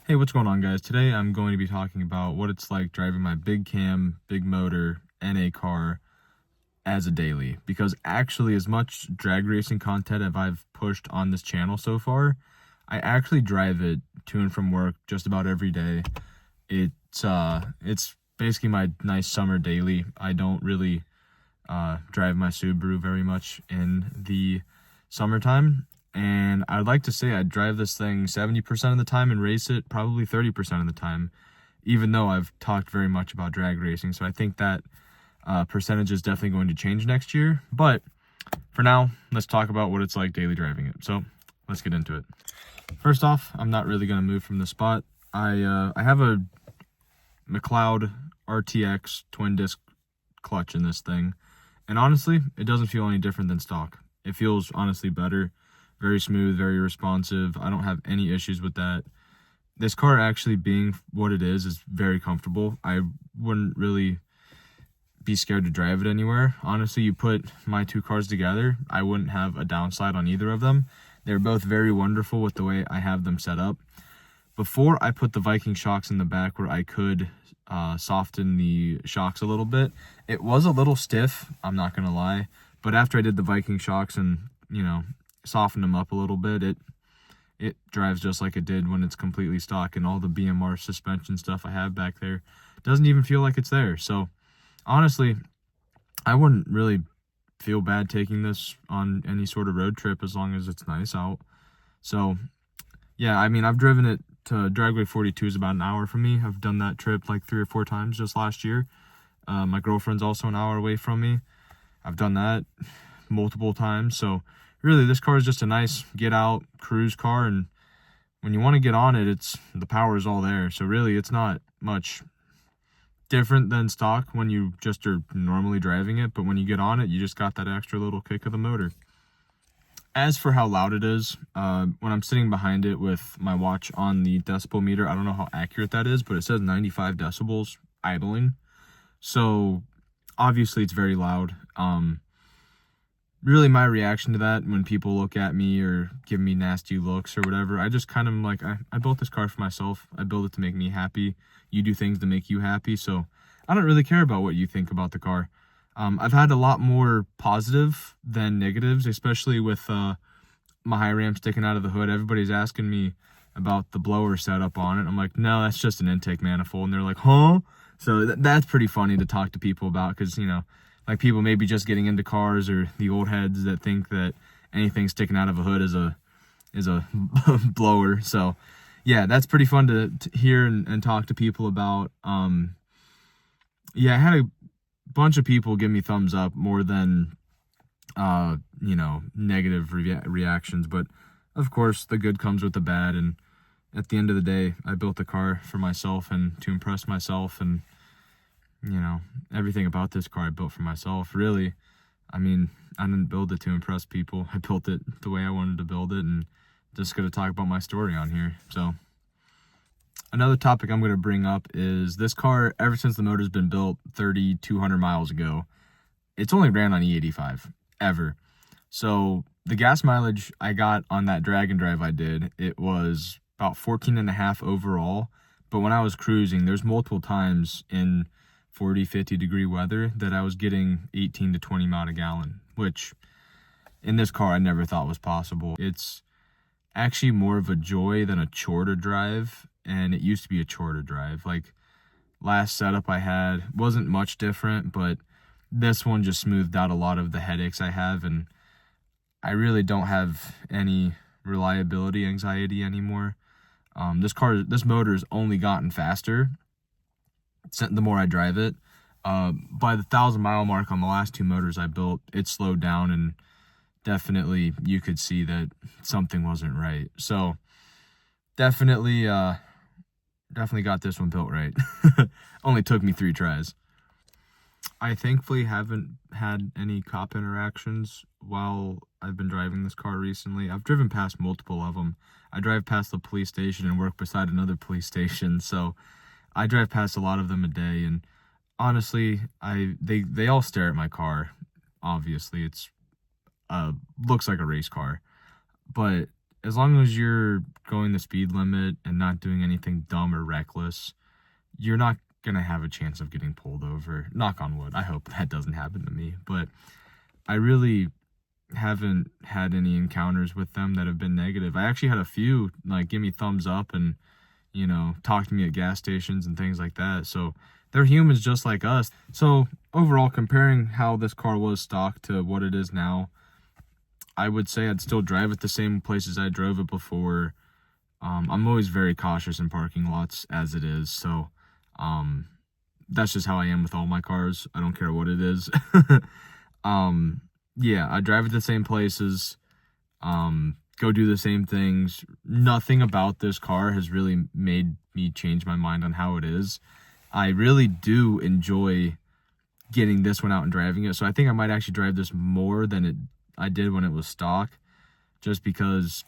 Hey, what's going on, guys? Today I'm going to be talking about what it's like driving my big cam, big motor NA car as a daily. Because actually, as much drag racing content as I've pushed on this channel so far, I actually drive it to and from work just about every day. It's basically my nice summer daily. I don't really drive my Subaru very much in the summertime. And I'd like to say I drive this thing 70% of the time and race it probably 30% of the time, even though I've talked very much about drag racing. So I think that percentage is definitely going to change next year. But for now, let's talk about what it's like daily driving it. So let's get into it. First off, I'm not really going to move from the spot. I have a McLeod RTX twin disc clutch in this thing. And honestly, it doesn't feel any different than stock. It feels honestly better. Very smooth, very responsive. I don't have any issues with that. This car actually being what it is very comfortable. I wouldn't really be scared to drive it anywhere. Honestly, you put my two cars together, I wouldn't have a downside on either of them. They're both very wonderful with the way I have them set up. Before I put the Viking shocks in the back where I could soften the shocks a little bit, it was a little stiff, I'm not gonna lie. But after I did the Viking shocks and, softened them up a little bit, it drives just like it did when it's completely stock, and all the BMR suspension stuff I have back there doesn't even feel like it's there. So honestly, I wouldn't really feel bad taking this on any sort of road trip as long as it's nice out. So yeah, I mean, I've driven it to Dragway 42 is about an hour from me. I've done that trip like 3 or 4 times just last year. My girlfriend's also an hour away from me. I've done that multiple times. So really, this car is just a nice get out cruise car, and when you want to get on it, the power is all there. So really, it's not much different than stock when you just are normally driving it, but when you get on it, you just got that extra little kick of the motor. As for how loud it is, when I'm sitting behind it with my watch on the decibel meter, I don't know how accurate that is, but it says 95 decibels idling. So obviously it's very loud. Really, my reaction to that when people look at me or give me nasty looks or whatever, I just kind of am like, I built this car for myself. I built it to make me happy. You do things to make you happy. So I don't really care about what you think about the car. I've had a lot more positive than negatives, especially with my high ram sticking out of the hood. Everybody's asking me about the blower setup on it. I'm like, no, that's just an intake manifold. And they're like, huh? So that's pretty funny to talk to people about, because, like, people maybe just getting into cars, or the old heads that think that anything sticking out of a hood is a blower. So yeah, that's pretty fun to hear and talk to people about. Yeah, I had a bunch of people give me thumbs up more than negative reactions, but of course the good comes with the bad. And at the end of the day, I built the car for myself and to impress myself, and everything about this car I built for myself. Really, I mean, I didn't build it to impress people. I built it the way I wanted to build it, and just going to talk about my story on here. So another topic I'm going to bring up is this car, ever since the motor's been built 3,200 miles ago, it's only ran on E85 ever. So the gas mileage I got on that drag and drive I did, it was about 14.5 overall. But when I was cruising, there's multiple times in 40, 50 degree weather that I was getting 18 to 20 mile a gallon, which in this car I never thought was possible. It's actually more of a joy than a chore to drive, and it used to be a chore to drive. Like, last setup I had wasn't much different, but this one just smoothed out a lot of the headaches I have, and I really don't have any reliability anxiety anymore. This motor's only gotten faster the more I drive it. By the 1,000-mile mark on the last 2 motors I built, it slowed down, and definitely you could see that something wasn't right. So definitely got this one built right. Only took me 3 tries. I thankfully haven't had any cop interactions while I've been driving this car recently. I've driven past multiple of them. I drive past the police station and work beside another police station, so I drive past a lot of them a day, and honestly, they all stare at my car. Obviously, it's looks like a race car, but as long as you're going the speed limit and not doing anything dumb or reckless, you're not going to have a chance of getting pulled over. Knock on wood. I hope that doesn't happen to me. But I really haven't had any encounters with them that have been negative. I actually had a few, like, give me thumbs up and, you know, talk to me at gas stations and things like that. So they're humans just like us. So overall, comparing how this car was stock to what it is now, I would say I'd still drive it the same places I drove it before. I'm always very cautious in parking lots as it is. So that's just how I am with all my cars. I don't care what it is. Yeah, I drive it the same places, go do the same things. Nothing about this car has really made me change my mind on how it is. I really do enjoy getting this one out and driving it. So I think I might actually drive this more than I did when it was stock, just because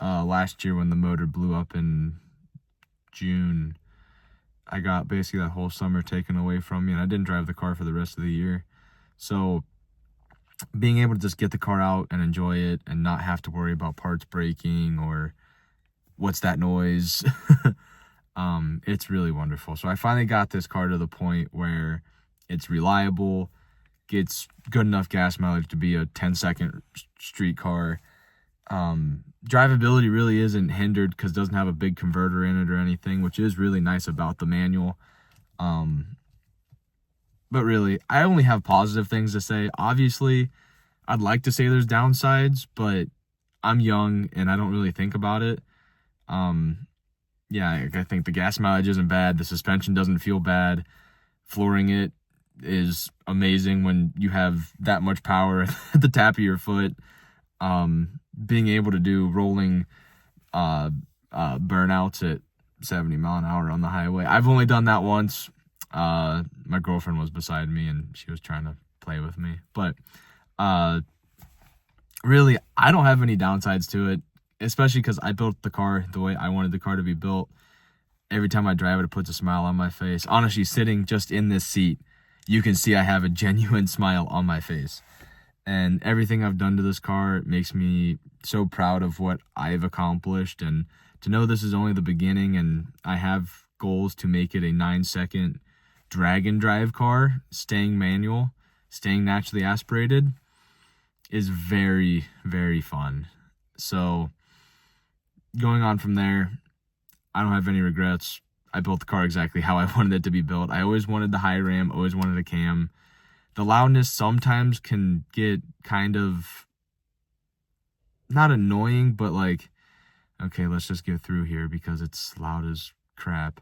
last year when the motor blew up in June, I got basically that whole summer taken away from me, and I didn't drive the car for the rest of the year. So being able to just get the car out and enjoy it and not have to worry about parts breaking or what's that noise, it's really wonderful. So I finally got this car to the point where it's reliable, gets good enough gas mileage to be a 10-second street car. Drivability really isn't hindered because it doesn't have a big converter in it or anything, which is really nice about the manual. But really, I only have positive things to say. Obviously, I'd like to say there's downsides, but I'm young and I don't really think about it. Yeah, I think the gas mileage isn't bad. The suspension doesn't feel bad. Flooring it is amazing when you have that much power at the tap of your foot. Being able to do rolling burnouts at 70 mile an hour on the highway. I've only done that once. My girlfriend was beside me and she was trying to play with me. But really, I don't have any downsides to it, especially because I built the car the way I wanted the car to be built. Every time I drive it, it puts a smile on my face. Honestly, sitting just in this seat, you can see I have a genuine smile on my face. And everything I've done to this car, it makes me so proud of what I've accomplished. And to know this is only the beginning and I have goals to make it a 9-second drag and drive car, staying manual, staying naturally aspirated, is very, very fun. So going on from there, I don't have any regrets. I built the car exactly how I wanted it to be built. I always wanted the high ram, always wanted a cam. The loudness sometimes can get kind of, not annoying, but like, okay, let's just get through here because it's loud as crap.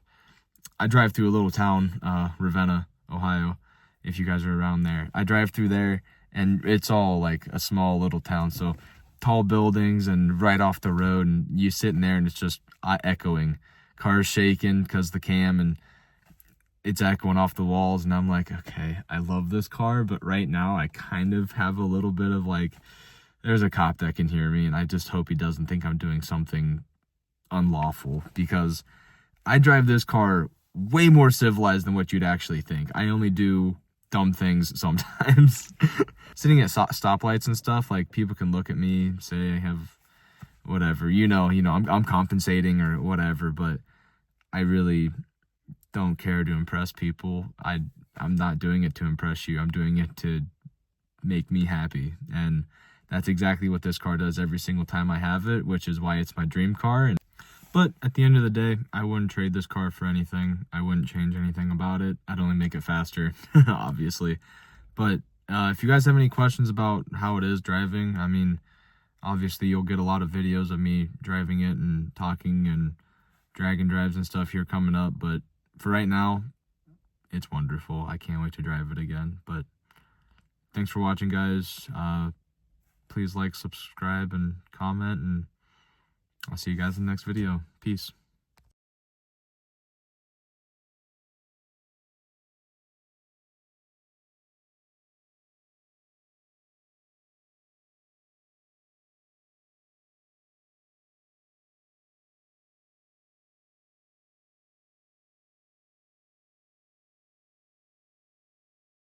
I drive through a little town, Ravenna, Ohio, if you guys are around there. I drive through there, and it's all like a small little town, so tall buildings and right off the road, and you sitting there and it's just echoing. Cars shaking because the cam, and it's echoing off the walls, and I'm like, okay, I love this car, but right now I kind of have a little bit of like, there's a cop that can hear me, and I just hope he doesn't think I'm doing something unlawful, because I drive this car way more civilized than what you'd actually think. I only do dumb things sometimes. Sitting at stoplights and stuff, like, people can look at me, say I have whatever, you know, I'm compensating or whatever, but I really don't care to impress people. I'm not doing it to impress you. I'm doing it to make me happy. And that's exactly what this car does every single time I have it, which is why it's my dream car. But at the end of the day, I wouldn't trade this car for anything. I wouldn't change anything about it. I'd only make it faster, obviously. But if you guys have any questions about how it is driving, I mean, obviously you'll get a lot of videos of me driving it and talking and drag and drives and stuff here coming up. But for right now, it's wonderful. I can't wait to drive it again. But thanks for watching, guys. Please like, subscribe, and comment, and I'll see you guys in the next video. Peace.